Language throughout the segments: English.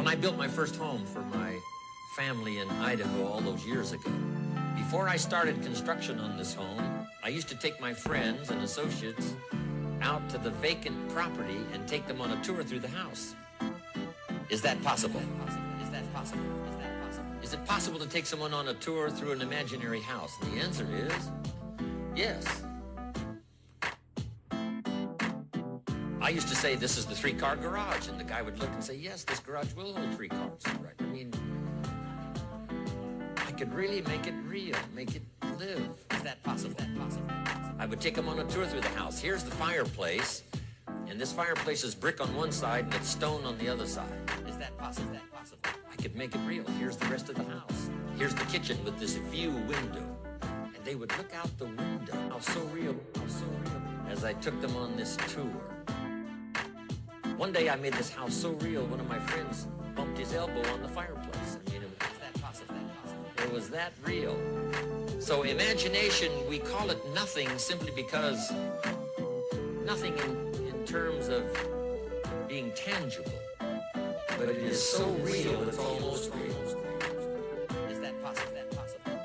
When I built my first home for my family in Idaho all those years ago, before I started construction on this home, I used to take my friends and associates out to the vacant property and take them on a tour through the house. Is that possible? Is that possible? Is that possible? Is it possible to take someone on a tour through an imaginary house? And the answer is yes. I used to say this is the 3-car garage, and the guy would look and say, yes, this garage will hold 3 cars. Right? I mean, I could really make it real, make it live. Is that possible? Is that possible? I would take them on a tour through the house. Here's the fireplace, and this fireplace is brick on one side and it's stone on the other side. Is that possible? Is that possible? I could make it real. Here's the rest of the house. Here's the kitchen with this view window. And they would look out the window. How so real, how so real. As I took them on this tour. One day I made this house so real, one of my friends bumped his elbow on the fireplace. I mean, it was that possible. It was that real. So imagination, we call it nothing simply because nothing in terms of being tangible. But it is so real, it's almost real. Is that possible? Is that possible?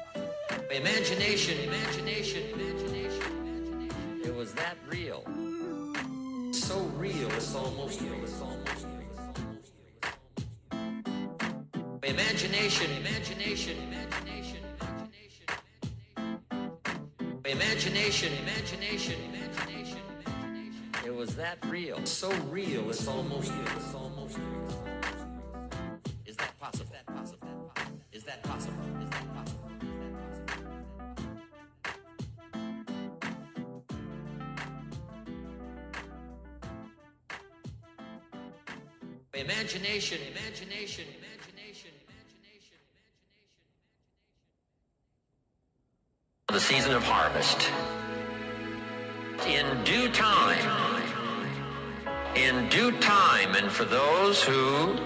Imagination. It was that real. So real, it's almost real. It's almost real. Imagination. Imagination, it was that real. So real, it's almost real. It's almost real. Is that possible? Is that possible? Is that possible? Is that possible? Imagination. The season of harvest. In due time, and for those who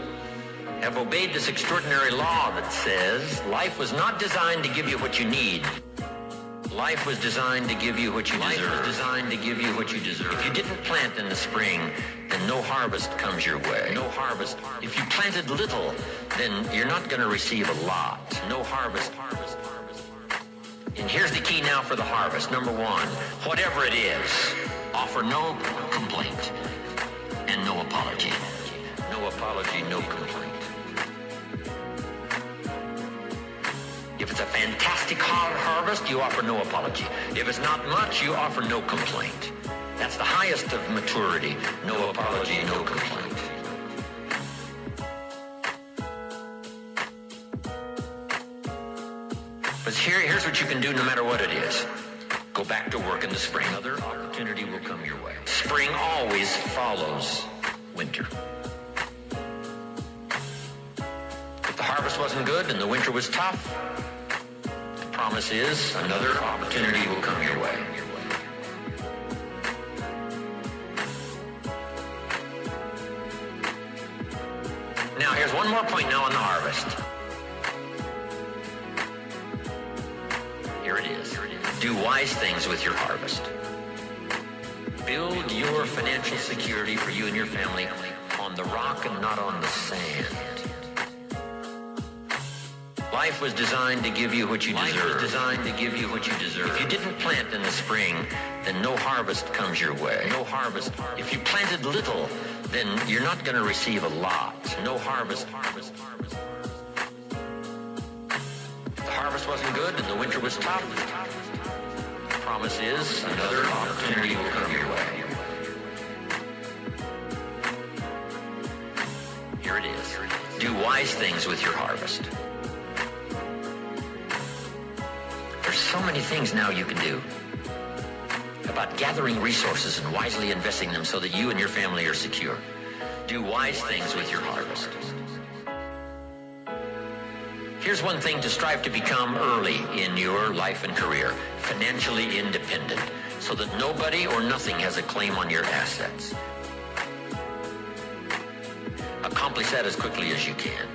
have obeyed this extraordinary law that says life was not designed to give you what you need. Life was designed to give you what you deserve. Life was designed to give you what you deserve. If you didn't plant in the spring, then no harvest comes your way. No harvest. If you planted little, then you're not going to receive a lot. No harvest. And here's the key now for the harvest. Number 1, whatever it is, offer no complaint and no apology. No apology, no complaint. If it's a fantastic harvest, you offer no apology. If it's not much, you offer no complaint. That's the highest of maturity. No apology, no complaint. But here's what you can do no matter what it is. Go back to work in the spring. Another opportunity will come your way. Spring always follows winter. If the harvest wasn't good and the winter was tough, the promise is another opportunity will come your way. Now, here's one more point now on the harvest. Here it is. Do wise things with your harvest. Build your financial security for you and your family on the rock and not on the sand. Life was designed to give you what you deserve. Life was designed to give you what you deserve. If you didn't plant in the spring, then no harvest comes your way. No harvest. If you planted little, then you're not going to receive a lot. No harvest. The harvest wasn't good and the winter was tough. The promise is another opportunity will come your way. Here it is. Do wise things with your harvest. There's so many things now you can do about gathering resources and wisely investing them so that you and your family are secure. Do wise things with your harvest. Here's one thing to strive to become early in your life and career: financially independent, so that nobody or nothing has a claim on your assets. Accomplish that as quickly as you can.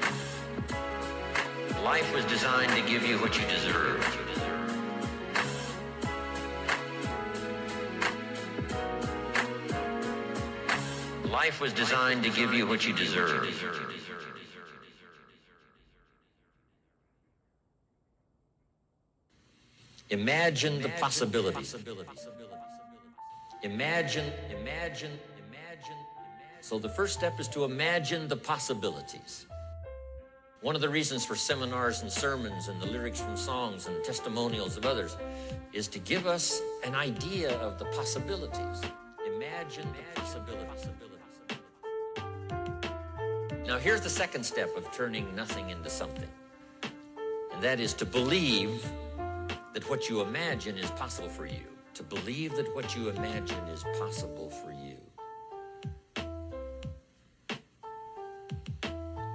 Life was designed to give you what you deserve. Life was designed to give you what you deserve. Imagine the possibilities. Imagine. So the first step is to imagine the possibilities. One of the reasons for seminars and sermons and the lyrics from songs and testimonials of others is to give us an idea of the possibilities. Imagine the possibilities. Now here's the second step of turning nothing into something. And that is to believe that what you imagine is possible for you. To believe that what you imagine is possible for you.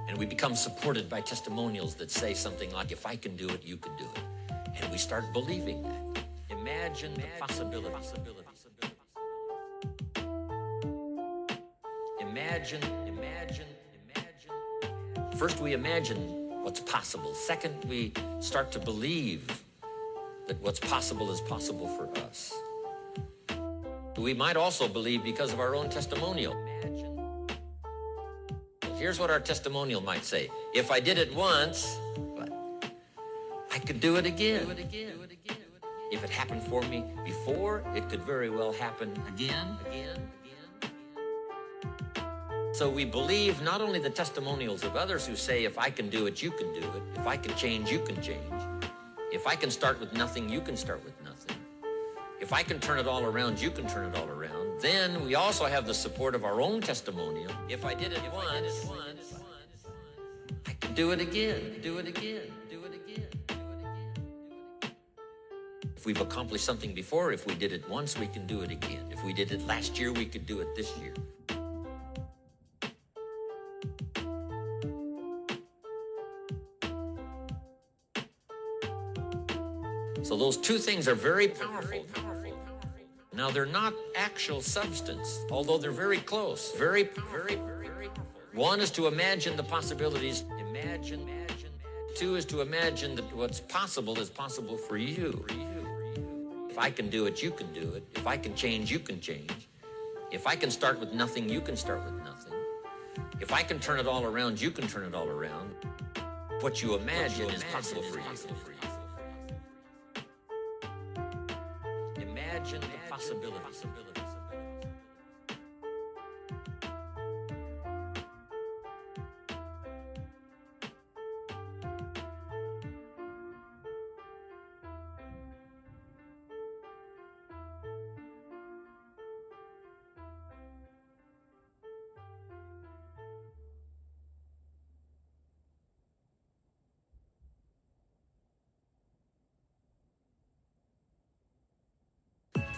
And we become supported by testimonials that say something like, if I can do it, you can do it. And we start believing that. Imagine the possibilities. Imagine. First, we imagine what's possible. Second, we start to believe that what's possible is possible for us. We might also believe because of our own testimonial. Here's what our testimonial might say. If I did it once, I could do it again. If it happened for me before, it could very well happen again. So we believe not only the testimonials of others who say, if I can do it, you can do it. If I can change, you can change. If I can start with nothing, you can start with nothing. If I can turn it all around, you can turn it all around. Then we also have the support of our own testimonial. If I did it once, I can do it again. If we've accomplished something before, if we did it once, we can do it again. If we did it last year, we could do it this year. So those two things are very powerful. Now, they're not actual substance, although they're very close. Very powerful. One is to imagine the possibilities. Imagine. Two is to imagine that what's possible is possible for you. If I can do it, you can do it. If I can change, you can change. If I can start with nothing, you can start with nothing. If I can turn it all around, you can turn it all around. What you imagine is possible for you. Imagine the possibilities.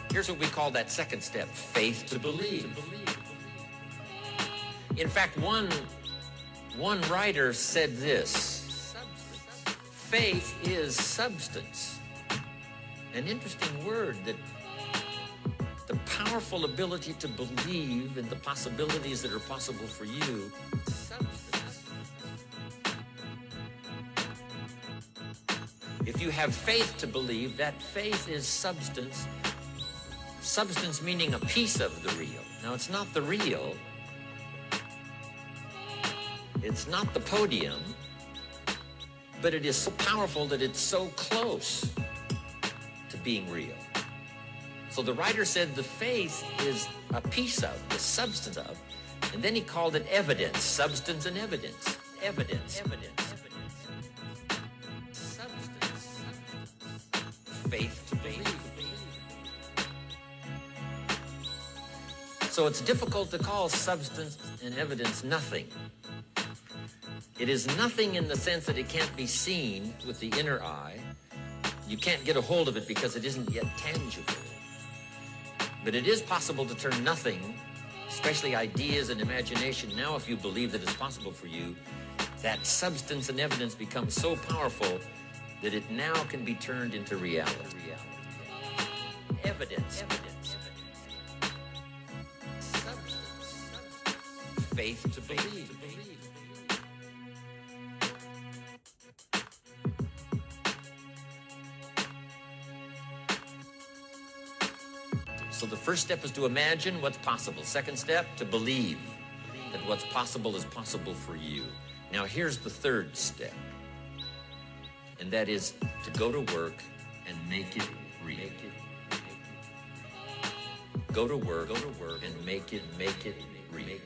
Here's what we call that second step, faith to believe. In fact, one writer said this, faith is substance. An interesting word, that the powerful ability to believe in the possibilities that are possible for you. If you have faith to believe, that faith is substance. Substance meaning a piece of the real. Now, it's not the real. It's not the podium. But it is so powerful that it's so close to being real. So the writer said the faith is a piece of, the substance of, and then he called it evidence, substance and evidence. Evidence. Substance. Faith to believe. So it's difficult to call substance and evidence nothing. It is nothing in the sense that it can't be seen with the inner eye. You can't get a hold of it because it isn't yet tangible. But it is possible to turn nothing, especially ideas and imagination. Now, if you believe that it's possible for you, that substance and evidence becomes so powerful that it now can be turned into reality. Evidence. Faith to believe. So the first step is to imagine what's possible. Second step, to believe that what's possible is possible for you. Now here's the third step, and that is to go to work and make it real. Go to work and make it real.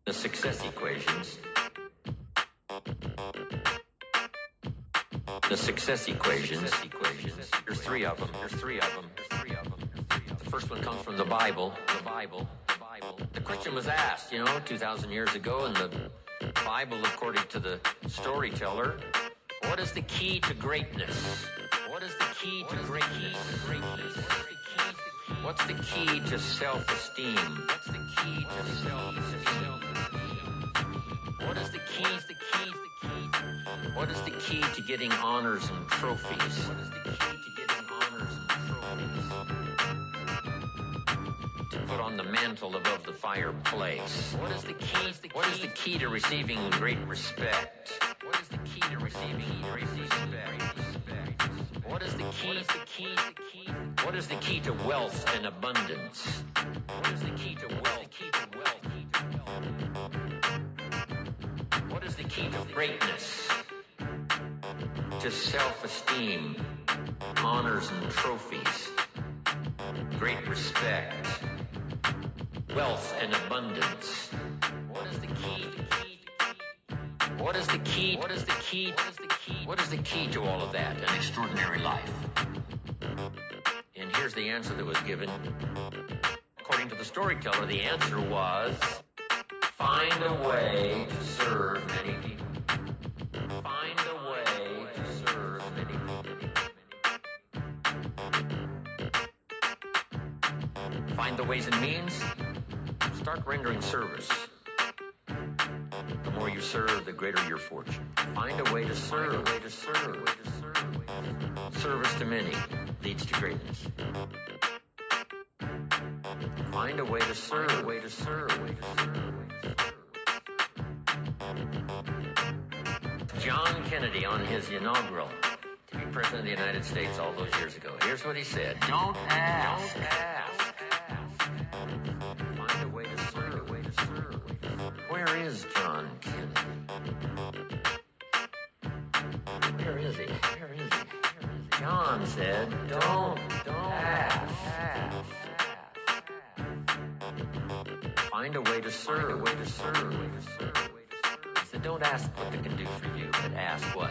The success equations. The success equations. There's three of them. The first one comes from the Bible. The question was asked, 2,000 years ago in the Bible, according to the storyteller, what is the key to greatness? What is the key to greatness? What's the key to self-esteem? What's the key to self-esteem? What is the key? What is the key to getting honors and trophies? What is the key to getting honors and trophies? To put on the mantle above the fireplace. What is the key? What is the key to receiving great respect? What is the key to receiving great respect? What is the key? What is the key to wealth and abundance? What is the key to wealth? What is the key to greatness? To self-esteem, honors and trophies, great respect, wealth and abundance. What is the key? What is the key? What is the key? What is the key to all of that? An extraordinary life. And here's the answer that was given. According to the storyteller, the answer was, find a way to serve many people. Find a way to serve many people. Find the ways and means. Start rendering service. The more you serve, the greater your fortune. Find a way to serve. Service to many leads to greatness. Find a way to serve. John Kennedy, on his inaugural to be president of the United States all those years ago, here's what he said. Don't ask. Find a way to serve. Where is John Kennedy? Where is he? John said, don't ask. Find a way to serve. He said, don't ask what they can do for you, but ask what?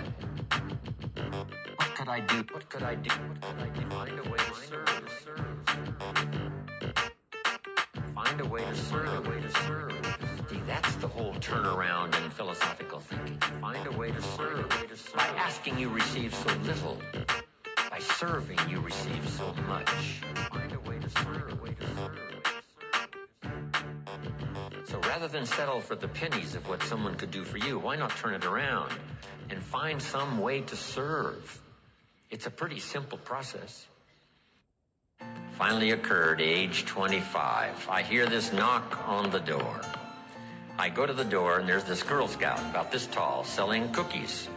What could I do? Find a way to serve. Find a way to serve. See, that's the whole turnaround in philosophical thinking. Find a way to serve. By asking, you receive so little. By serving, you receive so much. Find a way to serve. So rather than settle for the pennies of what someone could do for you, why not turn it around and find some way to serve? It's a pretty simple process. Finally occurred, age 25. I hear this knock on the door. I go to the door, and there's this Girl Scout, about this tall, selling cookies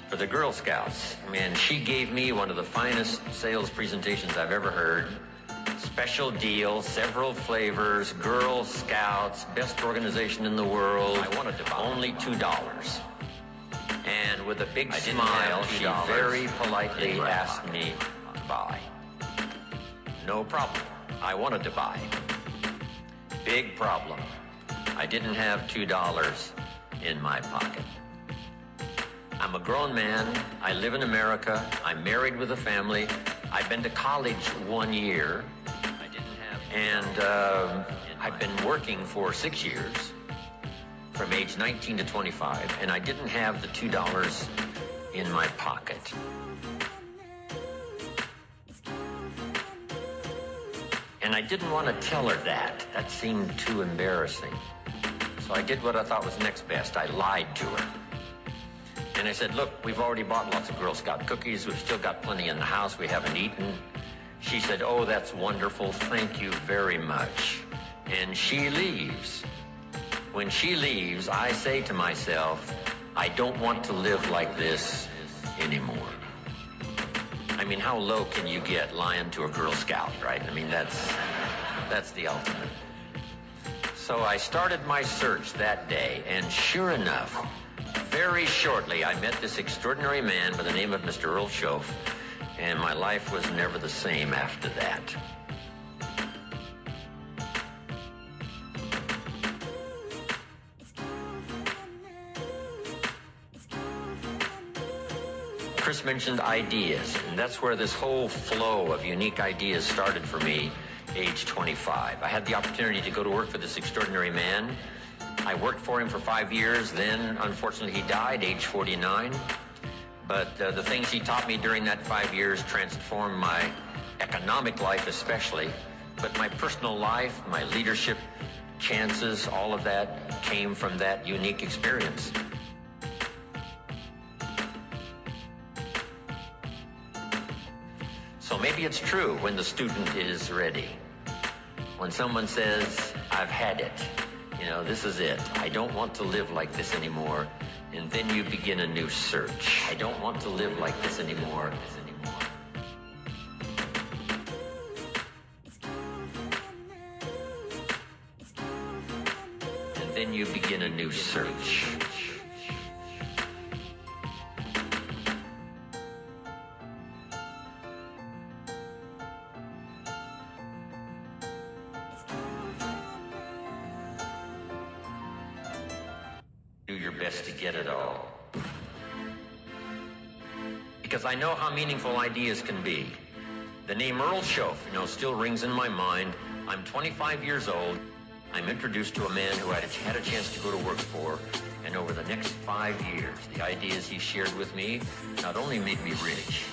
for the Girl Scouts. And she gave me one of the finest sales presentations I've ever heard. Special deal, several flavors, Girl Scouts, best organization in the world. I wanted to buy only $2. And with a big smile, she very politely asked me to buy. No problem. I wanted to buy. Big problem. I didn't have $2 in my pocket. I'm a grown man. I live in America. I'm married with a family. I'd been to college 1 year, and I'd been working for 6 years, from age 19 to 25, and I didn't have the $2 in my pocket. And I didn't want to tell her that. That seemed too embarrassing. So I did what I thought was next best. I lied to her. And I said, look, we've already bought lots of Girl Scout cookies. We've still got plenty in the house we haven't eaten. She said, oh, that's wonderful. Thank you very much. And she leaves. When she leaves, I say to myself, I don't want to live like this anymore. I mean, how low can you get lying to a Girl Scout, right? I mean, that's the ultimate. So I started my search that day, and sure enough, very shortly, I met this extraordinary man by the name of Mr. Earl Schoaf, and my life was never the same after that. Chris mentioned ideas, and that's where this whole flow of unique ideas started for me, age 25. I had the opportunity to go to work for this extraordinary man. I worked for him for 5 years. Then, unfortunately, he died, age 49. But the things he taught me during that 5 years transformed my economic life especially. But my personal life, my leadership chances, all of that came from that unique experience. So maybe it's true when the student is ready. When someone says, I've had it, you know, this is it. I don't want to live like this anymore. And then you begin a new search. I don't want to live like this anymore. And then you begin a new search. Do your best to get it all. Because I know how meaningful ideas can be. The name Earl Schoaf, still rings in my mind. I'm 25 years old. I'm introduced to a man who I had a chance to go to work for. And over the next 5 years, the ideas he shared with me not only made me rich,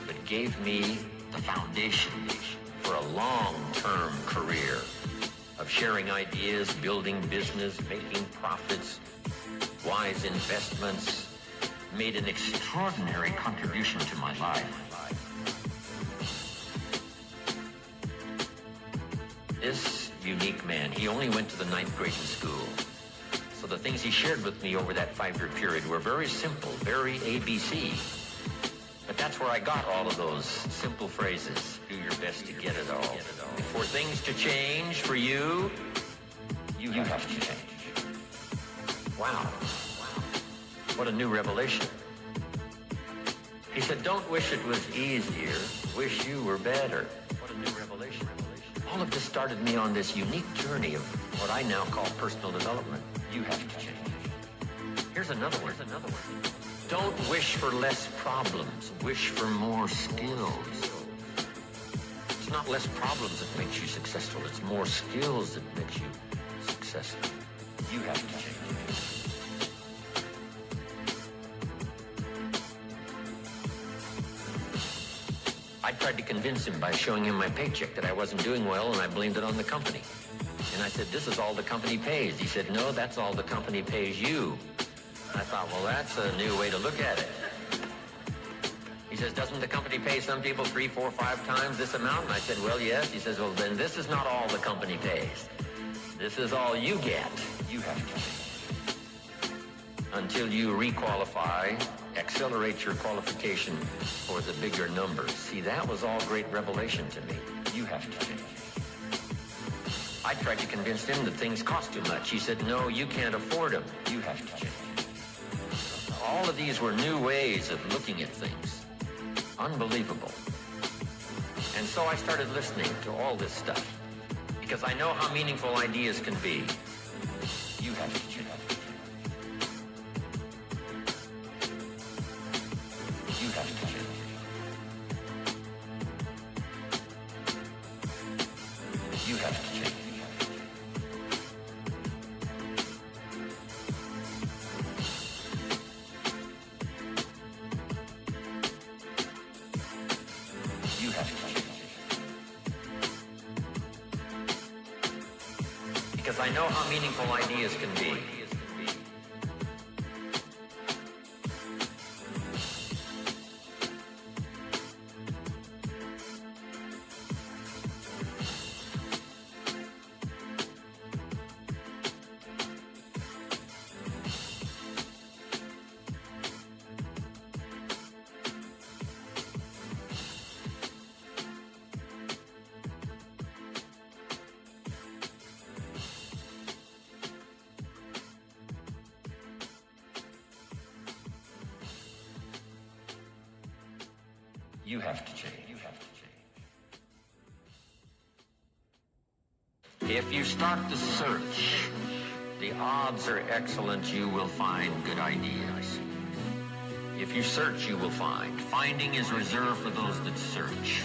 but gave me the foundation for a long-term career of sharing ideas, building business, making profits, wise investments, made an extraordinary contribution to my life. This unique man, he only went to the 9th grade in school. So the things he shared with me over that 5-year period were very simple, very ABC. But that's where I got all of those simple phrases. Do your best to get it all. For things to change for you, you have to change. Wow. What a new revelation. He said, don't wish it was easier, wish you were better. What a new revelation. All of this started me on this unique journey of what I now call personal development. You have to change. Here's another one. Don't wish for less problems, wish for more skills. It's not less problems that makes you successful, it's more skills that makes you successful. You have to change. I tried to convince him by showing him my paycheck that I wasn't doing well, and I blamed it on the company. And I said, this is all the company pays. He said, no, that's all the company pays you. I thought, well, that's a new way to look at it. He says, doesn't the company pay some people 3, 4, 5 times this amount? And I said, well, yes. He says, well, then this is not all the company pays. This is all you get. You have to change. Until you requalify, accelerate your qualification for the bigger numbers. See, that was all great revelation to me. You have to change. I tried to convince him that things cost too much. He said, no, you can't afford them. You have to change. All of these were new ways of looking at things. Unbelievable. And so I started listening to all this stuff because I know how meaningful ideas can be. You have to change. You have to change. have to change. You have to change. Because I know how meaningful ideas can be. You have to change. You have to change. If you start the search, the odds are excellent you will find good ideas. If you search, you will find. Finding is reserved for those that search.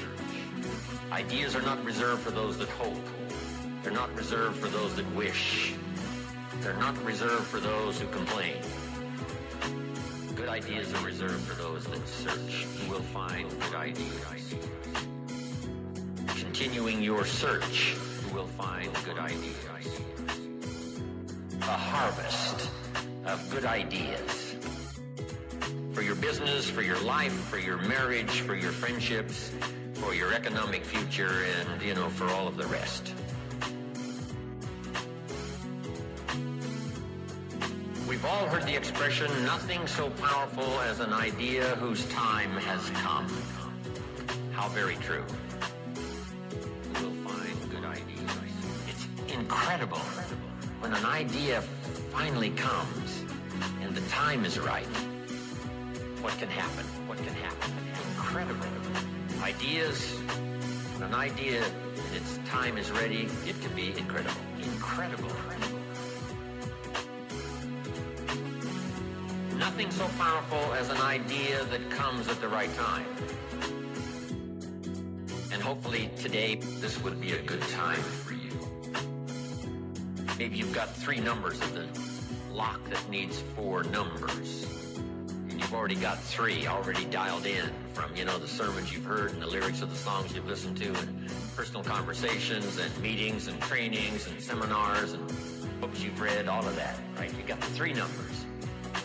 Ideas are not reserved for those that hope. They're not reserved for those that wish. They're not reserved for those who complain. Good ideas are reserved for those that search. You will find good ideas. Continuing your search, you will find good ideas. A harvest of good ideas. For your business, for your life, for your marriage, for your friendships, for your economic future, and, for all of the rest. We've all heard the expression, nothing so powerful as an idea whose time has come. How very true. You will find good ideas. It's incredible when an idea finally comes and the time is right. What can happen? What can happen? Incredible. Ideas, when an idea and its time is ready, it can be incredible. Incredible. Nothing so powerful as an idea that comes at the right time. And hopefully today, this would be a good time for you. Maybe you've got 3 numbers of the lock that needs 4 numbers. And you've already got 3 already dialed in from, the sermons you've heard and the lyrics of the songs you've listened to and personal conversations and meetings and trainings and seminars and books you've read, all of that, right? You've got the 3 numbers.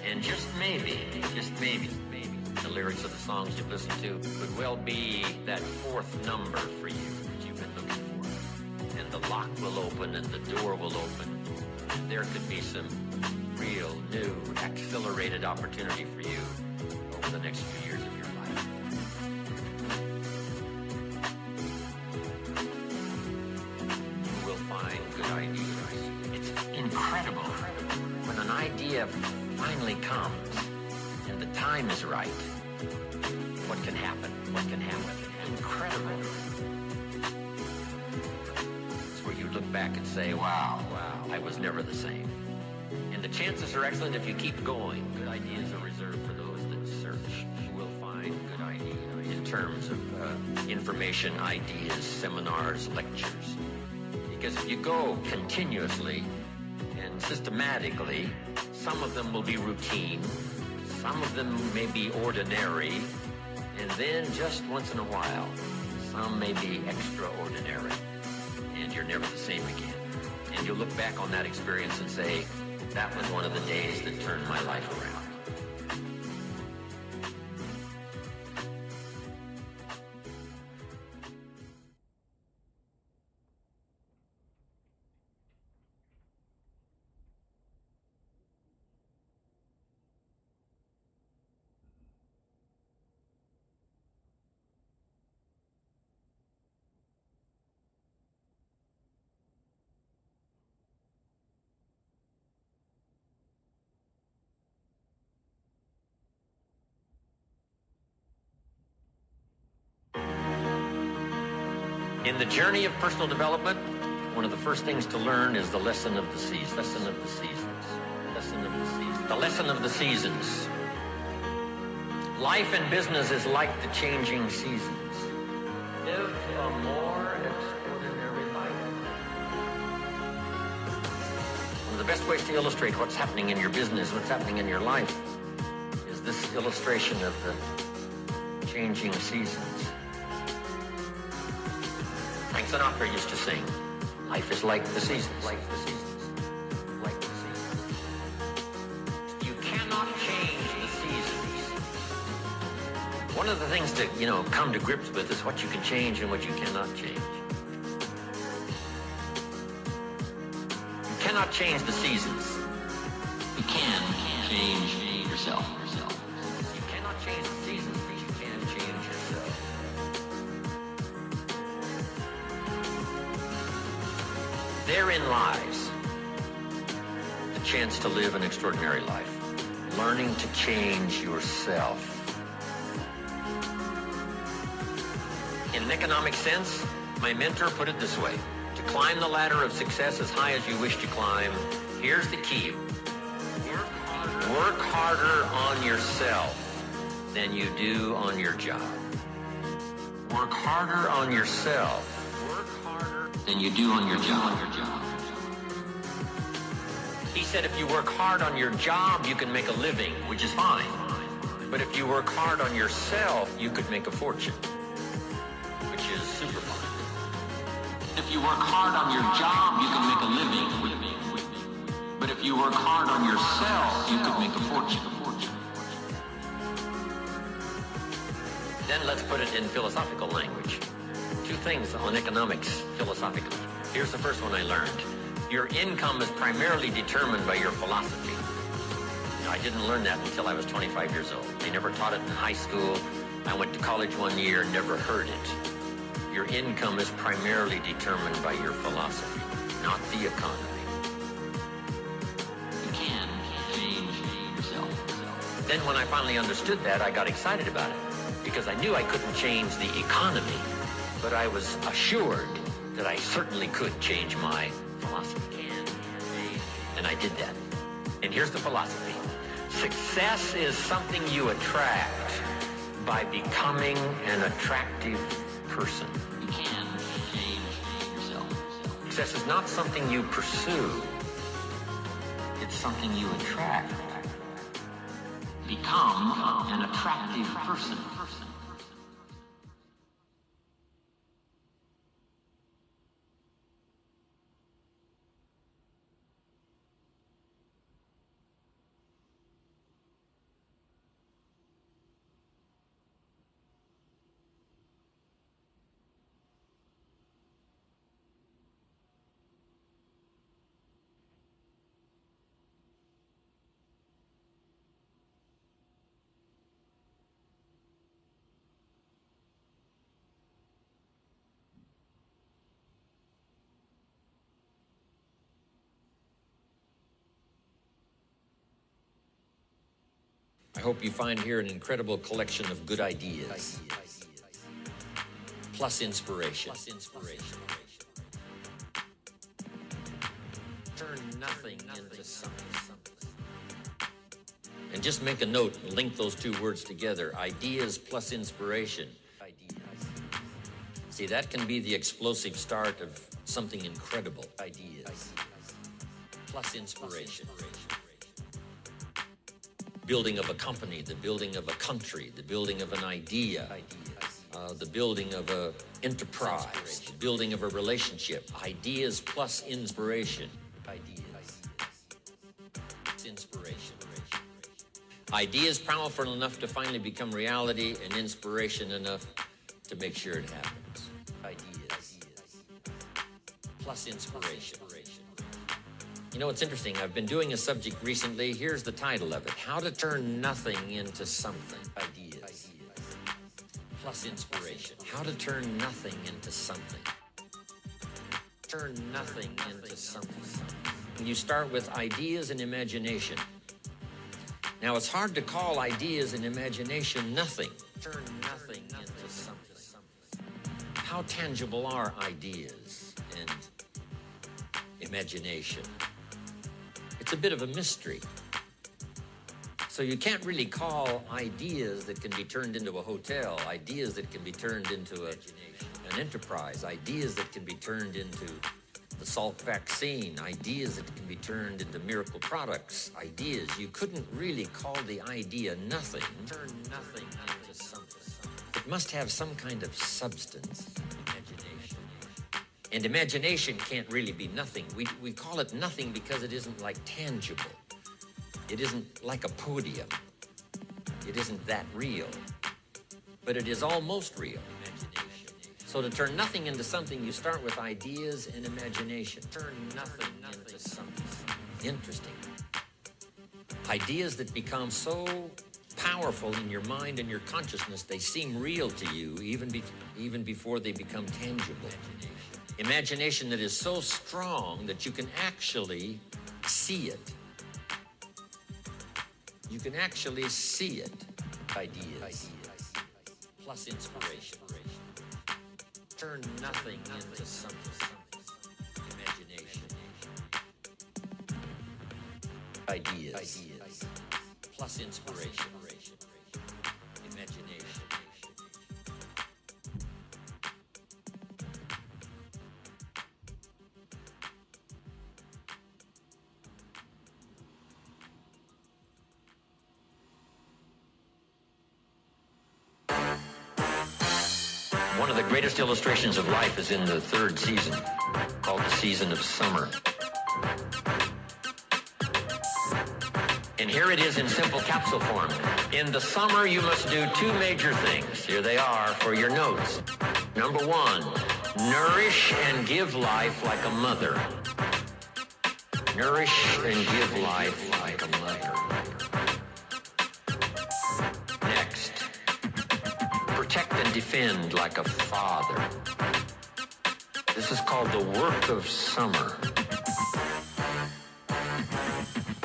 And just maybe, the lyrics of the songs you've listened to could well be that 4th number for you that you've been looking for. And the lock will open and the door will open. And there could be some real, new, accelerated opportunity for you over the next few years of your life. You will find good ideas. It's incredible when an idea finally comes and the time is right. What can happen? What can happen? Incredible. It's where you look back and say, wow, I was never the same. And the chances are excellent if you keep going. Good ideas are reserved for those that search. You will find good ideas in terms of information, ideas, seminars, lectures. Because if you go continuously and systematically, some of them will be routine, some of them may be ordinary, and then just once in a while, some may be extraordinary, and you're never the same again. And you'll look back on that experience and say, that was one of the days that turned my life around. In the journey of personal development, one of the first things to learn is the lesson of the seasons. Lesson of the seasons. Lesson of the seasons. The lesson of the seasons. Life and business is like the changing seasons. Live a more extraordinary life. best ways to illustrate what's happening in your business, what's happening in your life, is this illustration of the changing seasons. Frank Sinatra used to sing, life is like the seasons. Like the seasons. Like the seasons. You cannot change the seasons. One of the things to, come to grips with is what you can change and what you cannot change. You cannot change the seasons. You can change yourself. You cannot change the seasons, but you can change yourself. Therein lies the chance to live an extraordinary life. Learning to change yourself. In an economic sense, my mentor put it this way. To climb the ladder of success as high as you wish to climb, here's the key. Work harder on yourself than you do on your job. Work harder on yourself than you do on your job. He said if you work hard on your job, you can make a living, which is fine. But if you work hard on yourself, you could make a fortune, which is super fine. If you work hard on your job, you can make a living. But if you work hard on yourself, you could make a fortune. Then let's put it in philosophical language. Two things on economics philosophically. Here's the first one I learned. Your income is primarily determined by your philosophy. I didn't learn that until I was 25 years old. They never taught it in high school. I went to college one year, never heard it. Your income is primarily determined by your philosophy, not the economy. You can change yourself. Then when I finally understood that, I got excited about it because I knew I couldn't change the economy, but I was assured that I certainly could change my philosophy. And I did that. And here's the philosophy. Success is something you attract by becoming an attractive person. You can change yourself. Success is not something you pursue. It's something you attract. Become an attractive person. I hope you find here an incredible collection of good ideas, plus inspiration. Turn nothing into something. And just make a note and link those two words together, ideas plus inspiration. See, that can be the explosive start of something incredible. Ideas plus inspiration. Building of a company, the building of a country, the building of an idea, the building of an enterprise, the building of a relationship. Ideas plus inspiration. Inspiration. Ideas powerful enough to finally become reality, and inspiration enough to make sure it happens. Ideas plus inspiration. You know, it's interesting. I've been doing a subject recently. Here's the title of it. How to turn nothing into something. Ideas plus inspiration. How to turn nothing into something. Turn nothing into something. You start with ideas and imagination. Now, it's hard to call ideas and imagination nothing. Turn nothing into something. How tangible are ideas and imagination? It's a bit of a mystery. So you can't really call ideas that can be turned into a hotel, ideas that can be turned into an enterprise, ideas that can be turned into The Salk vaccine, ideas that can be turned into miracle products, ideas you couldn't really call the idea nothing. Turn nothing into something. It must have some kind of substance, imagination. And imagination can't really be nothing. We call it nothing because it isn't like tangible. It isn't like a podium. It isn't that real. But it is almost real, imagination. So to turn nothing into something, you start with ideas and imagination. Turn nothing into something interesting. Ideas that become so powerful in your mind and your consciousness, they seem real to you even before they become tangible. Imagination that is so strong that you can actually see it. You can actually see it. Ideas plus inspiration. Turn nothing into something. Imagination. Ideas plus inspiration. Imagination. One of the greatest illustrations of life is in the third season, called the season of summer. And here it is in simple capsule form. In the summer, you must do two major things. Here they are for your notes. Number one, nourish and give life like a mother. Nourish and give life like a mother. Next, protect and defend like a father. This is called the work of summer.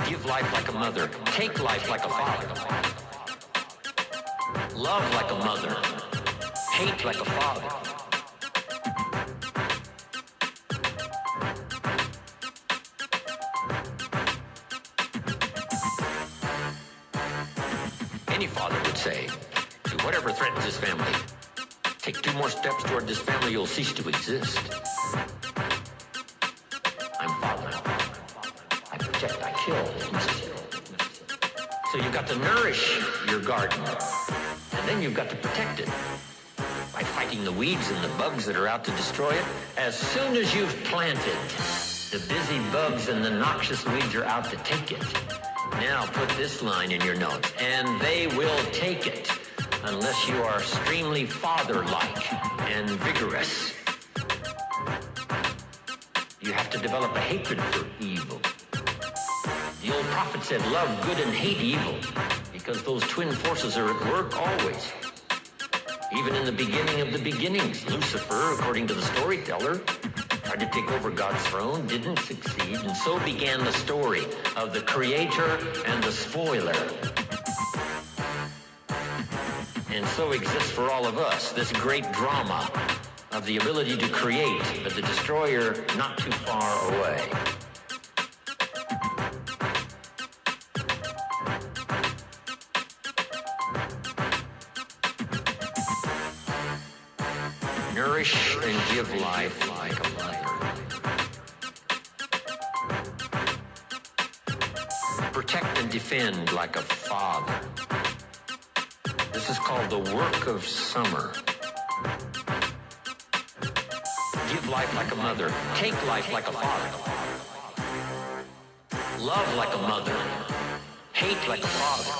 Give life like a mother. Take life like a father. Love like a mother. Hate like a father. Any father would say to whatever threatens his family, take two more steps toward this family, you'll cease to exist. I'm father. I protect, I kill. So you've got to nourish your garden, and then you've got to protect it by fighting the weeds and the bugs that are out to destroy it. As soon as you've planted, the busy bugs and the noxious weeds are out to take it. Now put this line in your notes, and they will take it unless you are extremely father-like and vigorous. You have to develop a hatred for evil. The old prophet said, love good and hate evil, because those twin forces are at work always. Even in the beginning of the beginnings, Lucifer, according to the storyteller, tried to take over God's throne, didn't succeed, and so began the story of the creator and the spoiler. And so exists for all of us this great drama of the ability to create, but the destroyer not too far away. Nourish and give life like a mother. Protect and defend like a father. This is called the work of summer. Give life like a mother. Take life like a father. Love like a mother. Hate like a father.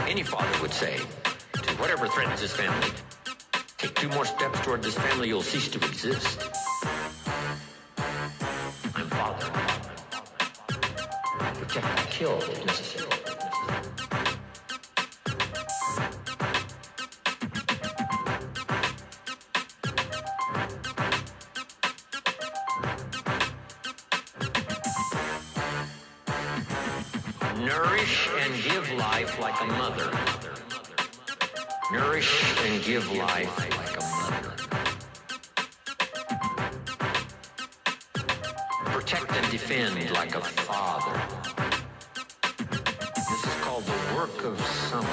Any father would say to whatever threatens his family, take two more steps toward this family, you'll cease to exist. I'm father. I protect, I kill if necessary. Nourish and give life like a mother. Nourish and give life like a mother. Protect and defend like a father. This is called called the work of summer.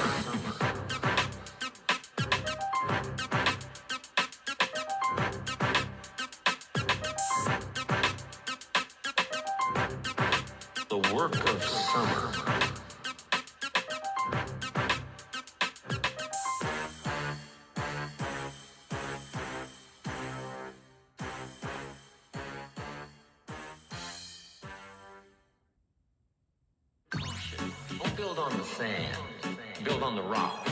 The work of summer. Don't build on the sand. Build on the rock.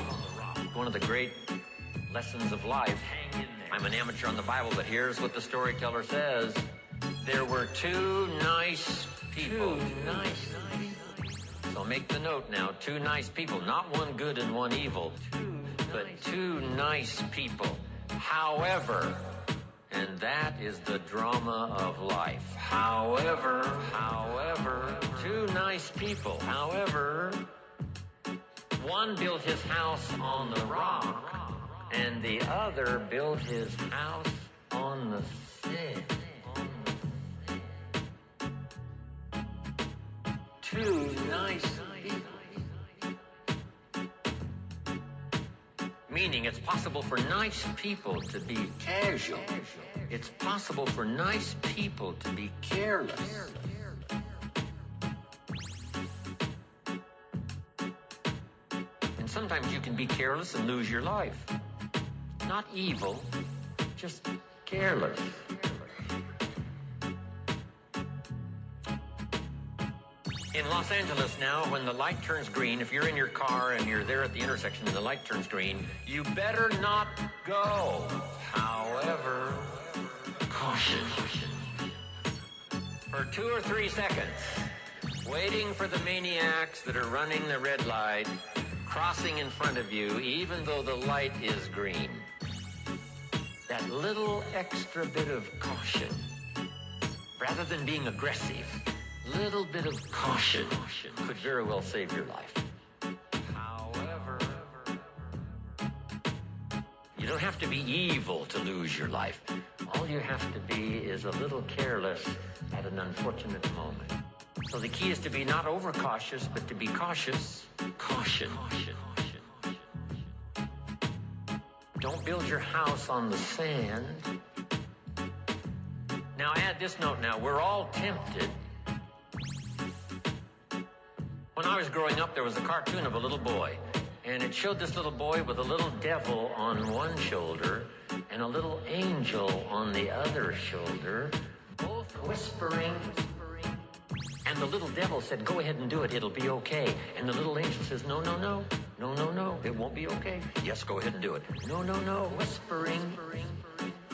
One of the great lessons of life. I'm an amateur on the Bible, but here's what the storyteller says. There were two nice people. So make the note now. Two nice people. Not one good and one evil. But two nice people. However, and that is the drama of life. However, two nice people. However, one built his house on the rock, and the other built his house on the sand. Two nice people. Meaning it's possible for nice people to be casual. It's possible for nice people to be careless. And sometimes you can be careless and lose your life. Not evil, just careless. In Los Angeles now, when the light turns green, if you're in your car and you're there at the intersection and the light turns green, you better not go. However, caution. For 2 or 3 seconds, waiting for the maniacs that are running the red light, crossing in front of you, even though the light is green. That little extra bit of caution, rather than being aggressive, little bit of caution could very well save your life. However, you don't have to be evil to lose your life. All you have to be is a little careless at an unfortunate moment. So the key is to be not overcautious, but to be cautious. Caution. Don't build your house on the sand. Now add this note now. We're all tempted. When I was growing up, there was a cartoon of a little boy, and it showed this little boy with a little devil on one shoulder and a little angel on the other shoulder, both whispering. And the little devil said, "Go ahead and do it, it'll be okay." And the little angel says, No, it won't be okay. Yes, go ahead and do it. No, whispering.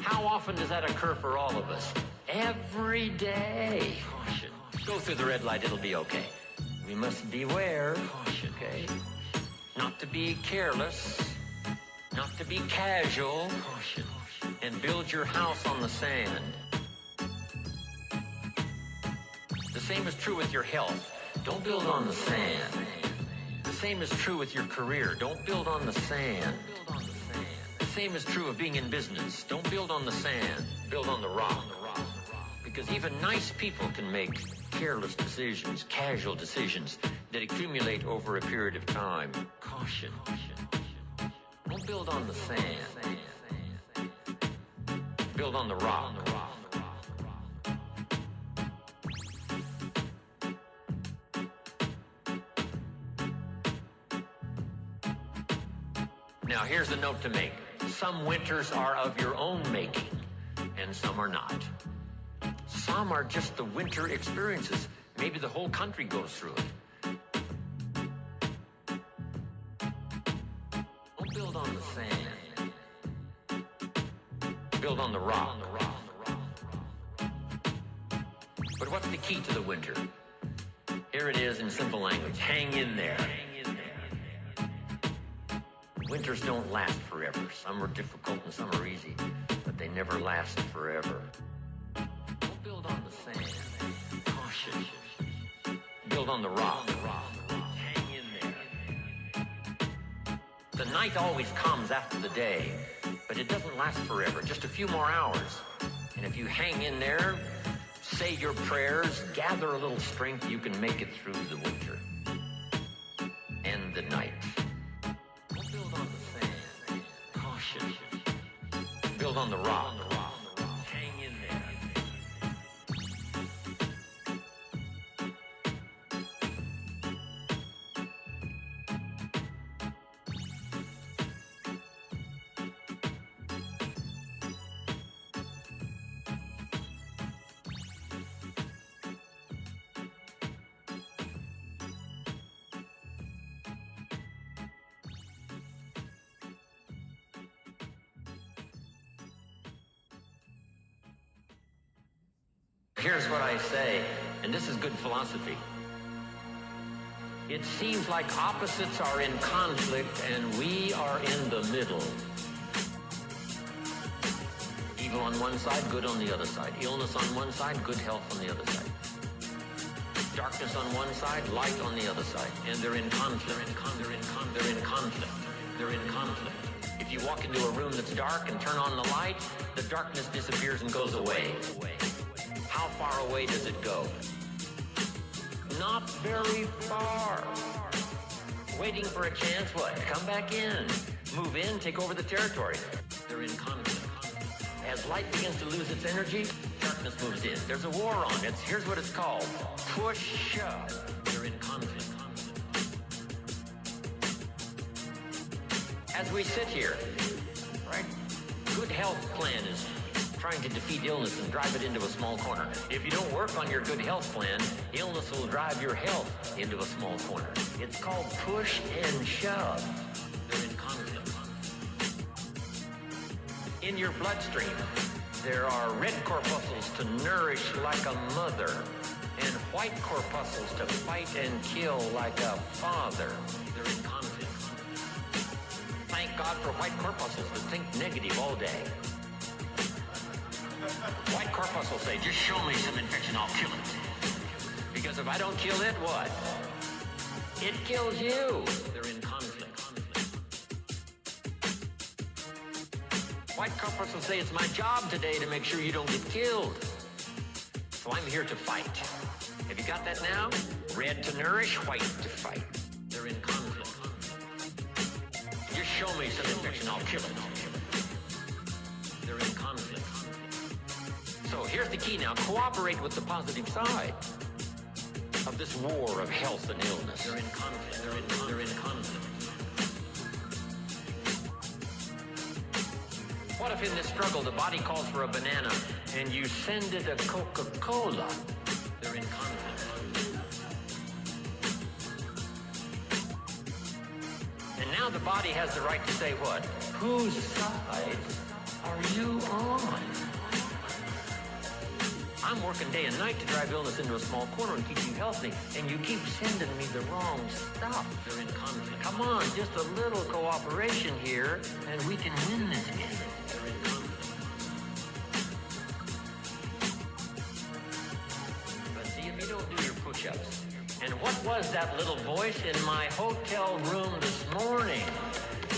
How often does that occur for all of us? Every day. Caution. Go through the red light, it'll be okay. We must beware, caution, okay? Not to be careless, not to be casual, caution, and build your house on the sand. The same is true with your health. Don't build on the sand. The same is true with your career. Don't build on the sand. The same is true of being in business. Don't build on the sand. Build on the rock. Because even nice people can make careless decisions, casual decisions that accumulate over a period of time. Caution. Don't build on the sand. Build on the rock. Now here's the note to make. Some winters are of your own making, and some are not. Some are just the winter experiences. Maybe the whole country goes through it. Don't build on the sand. Build on the rock. But what's the key to the winter? Here it is in simple language. Hang in there. Winters don't last forever. Some are difficult and some are easy, but they never last forever. Don't build on the sand. Caution. Build on the rock. Hang in there. The night always comes after the day, but it doesn't last forever. Just a few more hours. And if you hang in there, say your prayers, gather a little strength, you can make it through the winter. the night. Don't build on the sand. Caution. Build on the rock. Hang in there. Here's what I say, and this is good philosophy. It seems like opposites are in conflict and we are in the middle. Evil on one side, good on the other side. Illness on one side, good health on the other side. Darkness on one side, light on the other side. And they're in conflict. They're in conflict. They're in conflict. If you walk into a room that's dark and turn on the light, the darkness disappears and goes away. How far away does it go? Not very far. Waiting for a chance, what? Come back in. Move in, take over the territory. They're in conflict. As light begins to lose its energy, darkness moves in. There's a war on. Here's what it's called. Push, shove. They're in conflict. As we sit here, right? Good health plan is trying to defeat illness and drive it into a small corner. If you don't work on your good health plan, illness will drive your health into a small corner. It's called push and shove. They're in conflict. In your bloodstream, there are red corpuscles to nourish like a mother and white corpuscles to fight and kill like a father. They're in conflict. Thank God for white corpuscles that think negative all day. White corpuscles say, just show me some infection, I'll kill it. Because if I don't kill it, what? It kills you. They're in conflict. White corpuscles say, it's my job today to make sure you don't get killed. So I'm here to fight. Have you got that now? Red to nourish, white to fight. They're in conflict. Just show me some infection, I'll kill it. They're in conflict. So here's the key now. Cooperate with the positive side of this war of health and illness. They're in conflict. They're in conflict. What if in this struggle the body calls for a banana and you send it a Coca-Cola? They're in conflict. And now the body has the right to say what? Whose side are you on? I'm working day and night to drive illness into a small corner and keep you healthy, and you keep sending me the wrong stuff. They're in conflict. Come on, just a little cooperation here, and we can win this game. They're in conflict. But see, if you don't do your push-ups, and what was that little voice in my hotel room this morning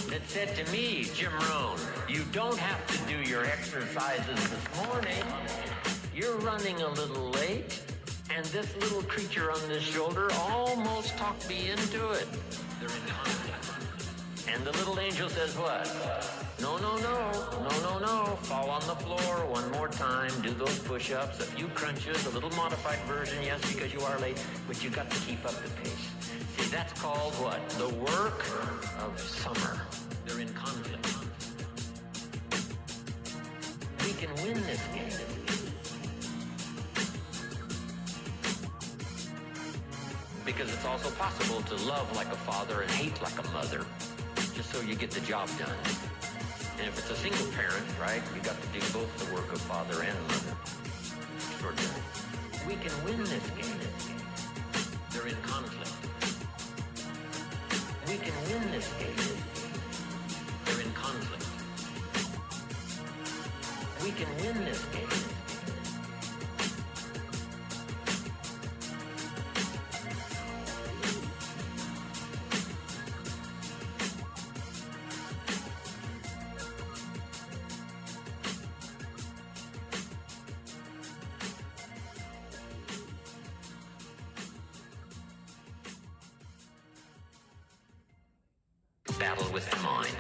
that said to me, Jim Rohn, you don't have to do your exercises this morning. You're running a little late, and this little creature on this shoulder almost talked me into it. They're in conflict. And the little angel says what? No. Fall on the floor one more time. Do those push-ups, a few crunches, a little modified version, yes, because you are late, but you got to keep up the pace. See, that's called what? The work of summer. They're in conflict. We can win this game. Because it's also possible to love like a father and hate like a mother, just so you get the job done. And if it's a single parent, right, you got to do both the work of father and mother. Extraordinary. We can win this game. They're in conflict. We can win this game. They're in conflict. We can win this game. Battle with the mind.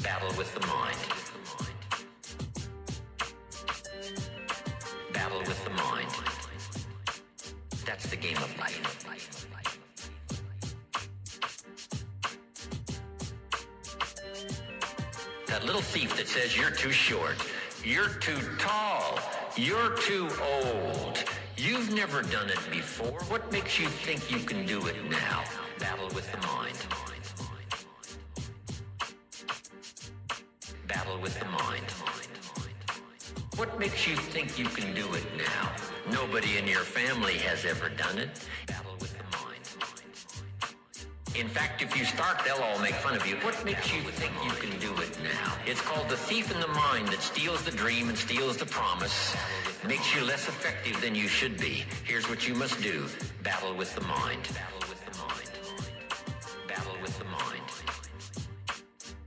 Battle with the mind. Battle with the mind. That's the game of life. That little thief that says you're too short, you're too tall, you're too old, you've never done it before. What makes you think you can do it now? Battle with the mind. Battle with the mind. What makes you think you can do it now? Nobody in your family has ever done it. Battle with the mind. In fact, if you start, they'll all make fun of you. What makes you think you can do it now? It's called the thief in the mind that steals the dream and steals the promise, makes you less effective than you should be. Here's what you must do. Battle with the mind. Battle with the mind. Battle with the mind.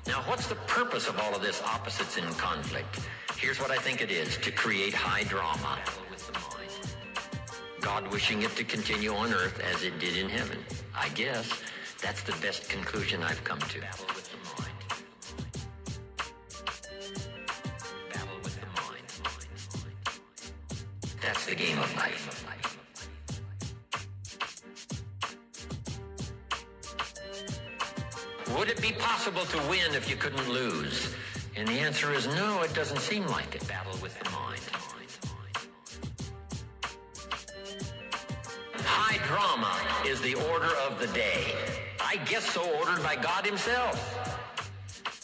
Now, what's the purpose of all of this opposites in conflict? Here's what I think it is: to create high drama. God wishing it to continue on earth as it did in heaven. I guess that's the best conclusion I've come to. Battle with the mind. Battle with the mind. That's the game of life. Would it be possible to win if you couldn't lose? And the answer is no, it doesn't seem like it. Battle with the mind. High drama is the order of the day. I guess so ordered by God himself.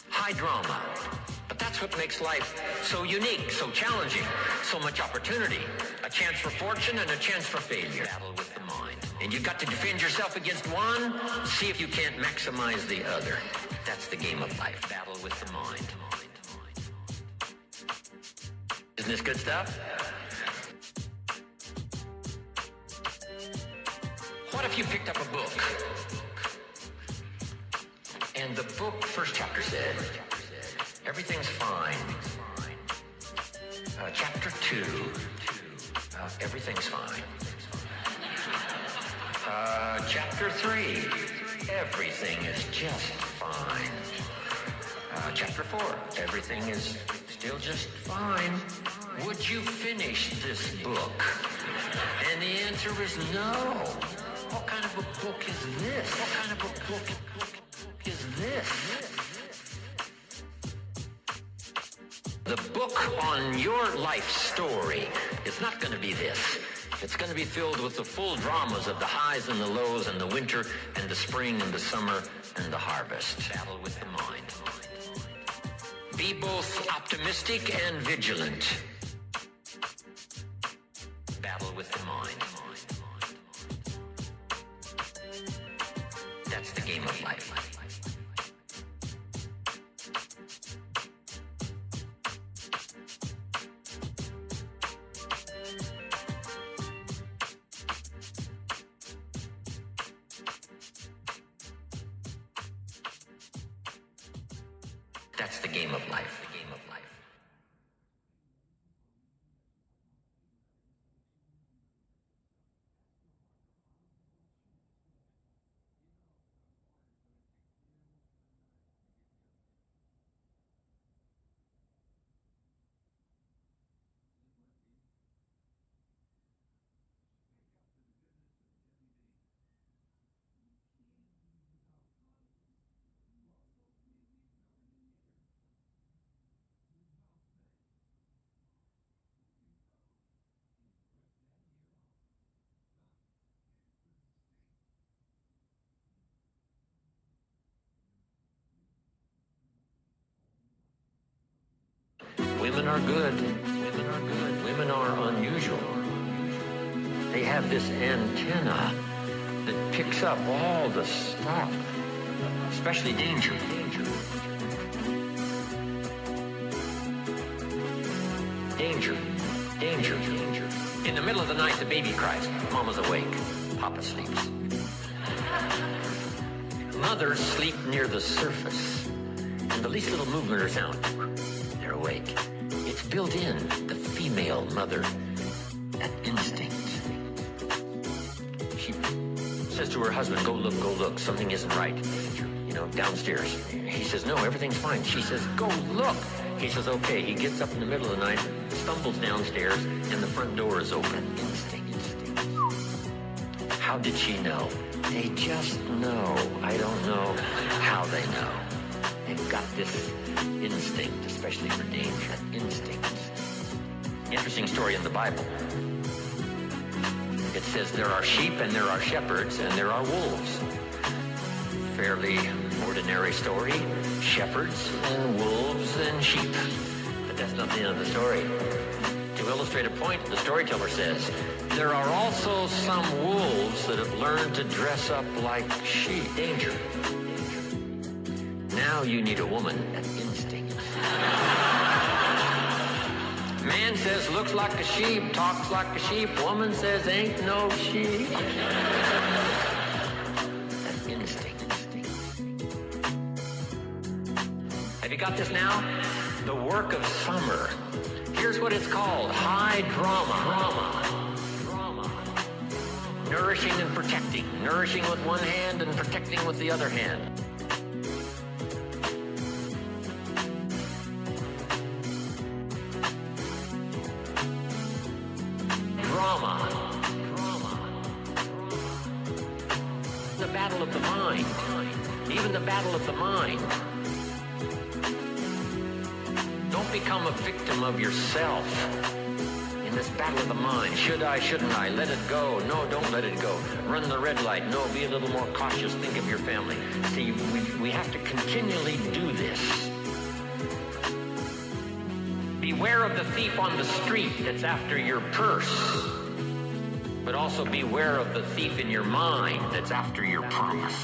High drama. But that's what makes life so unique, so challenging, so much opportunity. A chance for fortune and a chance for failure. Battle with the mind. And you've got to defend yourself against one, see if you can't maximize the other. That's the game of life. Battle with the mind. Isn't this good stuff? What if you picked up a book, and the book, first chapter said, everything's fine. Chapter 2, everything's fine. Chapter 3, everything is just fine. Chapter 4, everything is still just fine. Would you finish this book? And the answer is no. What kind of a book is this? What kind of a book is this? The book on your life story is not going to be this. It's going to be filled with the full dramas of the highs and the lows and the winter and the spring and the summer and the harvest. Battle with the mind. Be both optimistic and vigilant. Battle with the mind. That's the game of life. That's the game of life. The game of life. Women are good. Women are good. Women are unusual. They have this antenna that picks up all the stuff, especially danger. Danger. Danger. Danger. In the middle of the night, the baby cries. Mama's awake. Papa sleeps. Mothers sleep near the surface, and the least little movement or sound, they're awake. It's built in, the female mother, that instinct. says to her husband, go look, something isn't right, you know, downstairs. He says, no, everything's fine. She says, go look. He says, okay. He gets up in the middle of the night, stumbles downstairs, and the front door is open. Instinct. How did she know? They just know. I don't know how they know. They've got this instinct, especially for danger. Instinct. Interesting story in the Bible. It says there are sheep and there are shepherds and there are wolves. Fairly ordinary story. Shepherds and wolves and sheep. But that's not the end of the story. To illustrate a point, the storyteller says, there are also some wolves that have learned to dress up like sheep. Danger. Now you need a woman. Instinct. Man says, looks like a sheep, talks like a sheep. Woman says, ain't no sheep. That's instinct. Have you got this now? The work of summer. Here's what it's called. High drama. Nourishing and protecting. Nourishing with one hand and protecting with the other hand. Drama. The battle of the mind. Even the battle of the mind. Don't become a victim of yourself in this battle of the mind. Should I, shouldn't I? Let it go. No, don't let it go. Run the red light. No, be a little more cautious. Think of your family. See, we have to continually do this. Beware of the thief on the street that's after your purse, but also beware of the thief in your mind that's after your promise.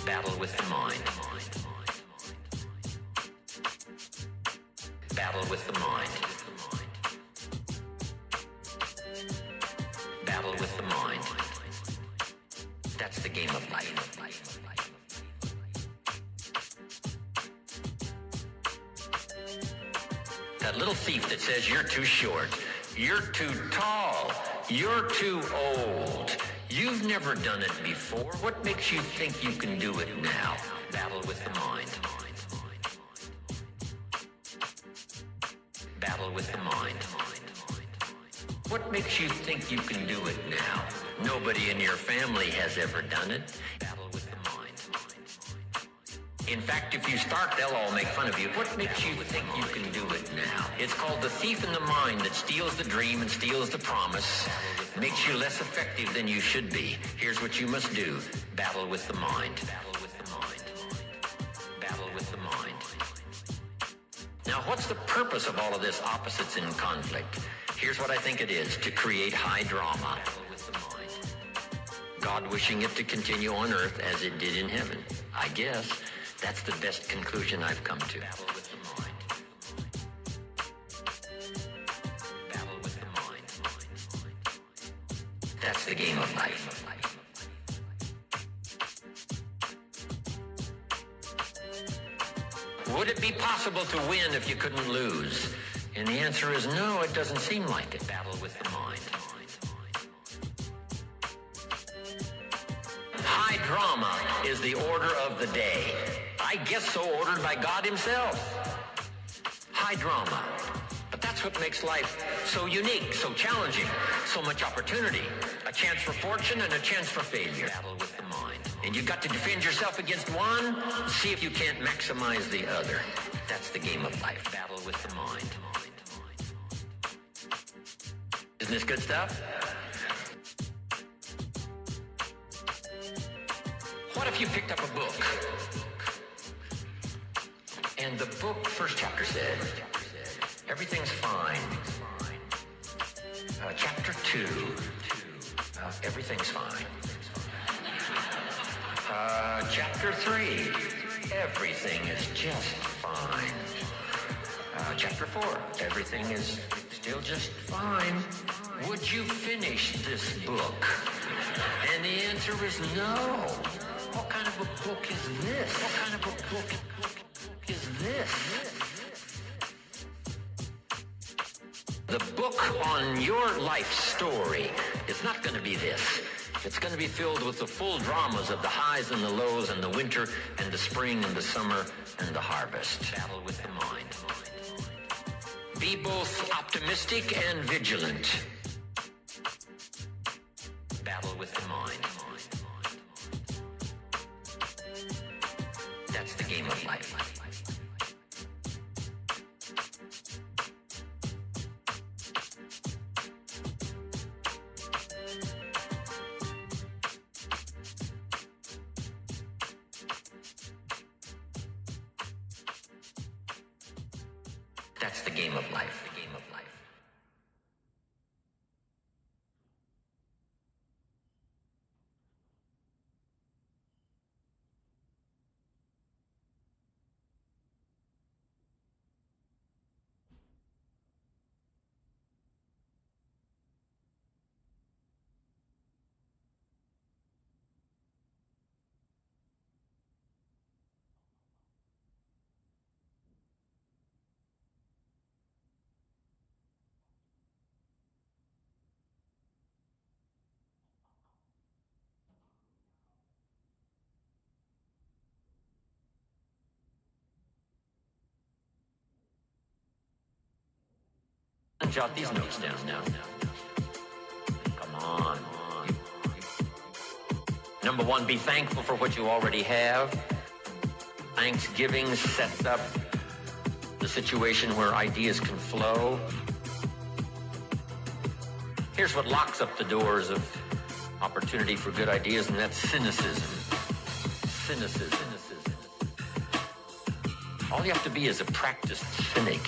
Battle with the mind. Battle with the mind. Battle with the mind. That's the game of life. That little thief that says you're too short, you're too tall, you're too old. You've never done it before. What makes you think you can do it now? Battle with the mind. Battle with the mind. What makes you think you can do it now? Nobody in your family has ever done it. Battle with the mind. In fact, if you start, they'll all make fun of you. What makes you think you can do it now? It's called the thief in the mind that steals the dream and steals the promise. Makes you less effective than you should be. Here's what you must do. Battle with the mind. Battle with the mind. Battle with the mind. Now, what's the purpose of all of this opposites in conflict? Here's what I think it is. To create high drama. God wishing it to continue on earth as it did in heaven. I guess that's the best conclusion I've come to. Battle with the mind. Battle with the mind. That's the game of life. Would it be possible to win if you couldn't lose? And the answer is no, it doesn't seem like it. Battle with the mind. High drama is the order of the day. I guess so ordered by God himself. High drama. But that's what makes life so unique, so challenging, so much opportunity. A chance for fortune and a chance for failure. Battle with the mind. And you've got to defend yourself against one, see if you can't maximize the other. That's the game of life. Battle with the mind. Isn't this good stuff? What if you picked up a book? And the book, first chapter said, everything's fine. Chapter 2, everything's fine. Chapter 3, everything is just fine. Chapter 4, everything is still just fine. Would you finish this book? And the answer is no. What kind of a book is this? What kind of a book is this? The book on your life story is not going to be this. It's going to be filled with the full dramas of the highs and the lows and the winter and the spring and the summer and the harvest. Battle with the mind. Be both optimistic and vigilant. Battle with the mind. That's the game of life. That's the game of life. The game of life. Jot these notes down now. Come on. Number one, be thankful for what you already have. Thanksgiving sets up the situation where ideas can flow. Here's what locks up the doors of opportunity for good ideas, and that's cynicism. Cynicism. All you have to be is a practiced cynic.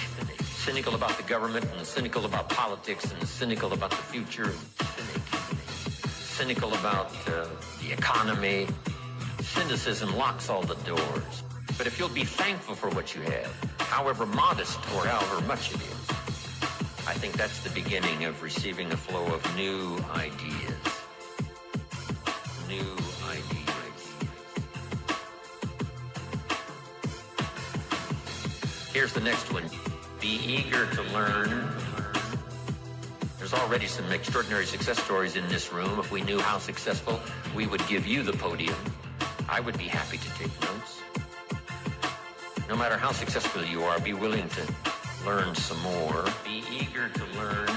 Cynical about the government, and cynical about politics, and cynical about the future, cynical about the economy. Cynicism locks all the doors. But if you'll be thankful for what you have, however modest or however much it is, I think that's the beginning of receiving a flow of new ideas. New ideas. Here's the next one. Be eager to learn. There's already some extraordinary success stories in this room. If we knew how successful, we would give you the podium. I would be happy to take notes. No matter how successful you are, be willing to learn some more. Be eager to learn.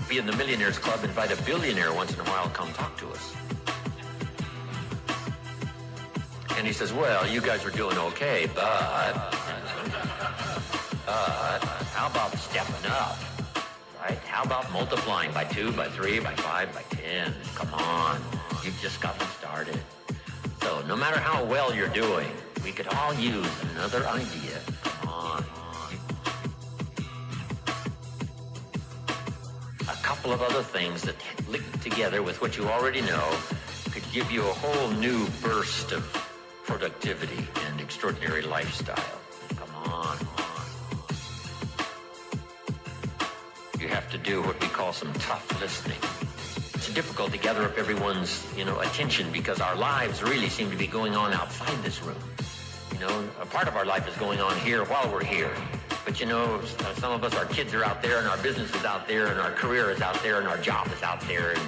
Be in the Millionaires Club, invite a billionaire once in a while, come talk to us. And he says, well, you guys are doing okay, but how about stepping up, right? How about multiplying by 2, by 3, by 5, by 10? Come on, you've just gotten started. So no matter how well you're doing, we could all use another idea. Come on. a couple of other things that linked together with what you already know could give you a whole new burst of productivity and extraordinary lifestyle. Come on. You have to do what we call some tough listening. It's difficult to gather up everyone's, attention because our lives really seem to be going on outside this room. A part of our life is going on here while we're here. But some of us, our kids are out there and our business is out there and our career is out there and our job is out there and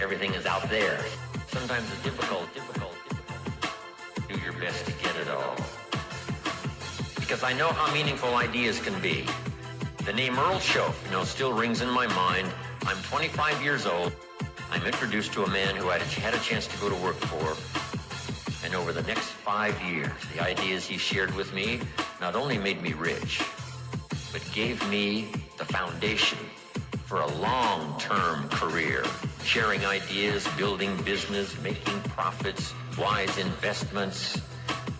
everything is out there. Sometimes it's difficult. Do your best to get it all. Because I know how meaningful ideas can be. The name Earl Shope, still rings in my mind. I'm 25 years old. I'm introduced to a man who I had a chance to go to work for. And over the next 5 years, the ideas he shared with me not only made me rich, but gave me the foundation for a long-term career, sharing ideas, building business, making profits, wise investments,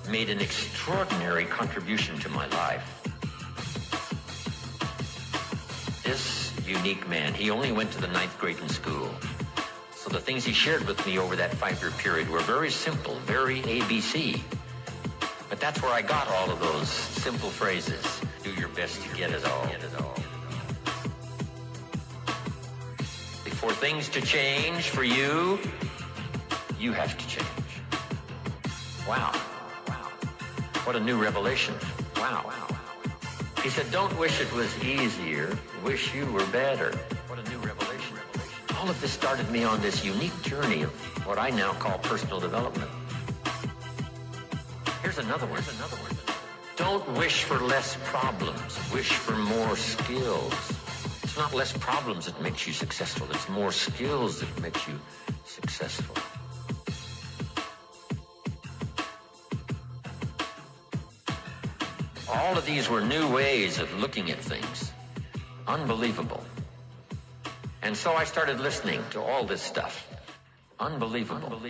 made an extraordinary contribution to my life. This unique man, he only went to the 9th grade in school. So the things he shared with me over that 5-year period were very simple, very ABC. But that's where I got all of those simple phrases. Do your best to get it all. For things to change for you, you have to change. Wow. What a new revelation. Wow. He said, don't wish it was easier, wish you were better. What a new revelation. All of this started me on this unique journey of what I now call personal development. Here's another one. Don't wish for less problems, wish for more skills. It's not less problems that makes you successful, it's more skills that makes you successful. All of these were new ways of looking at things. Unbelievable. And so I started listening to all this stuff. Unbelievable.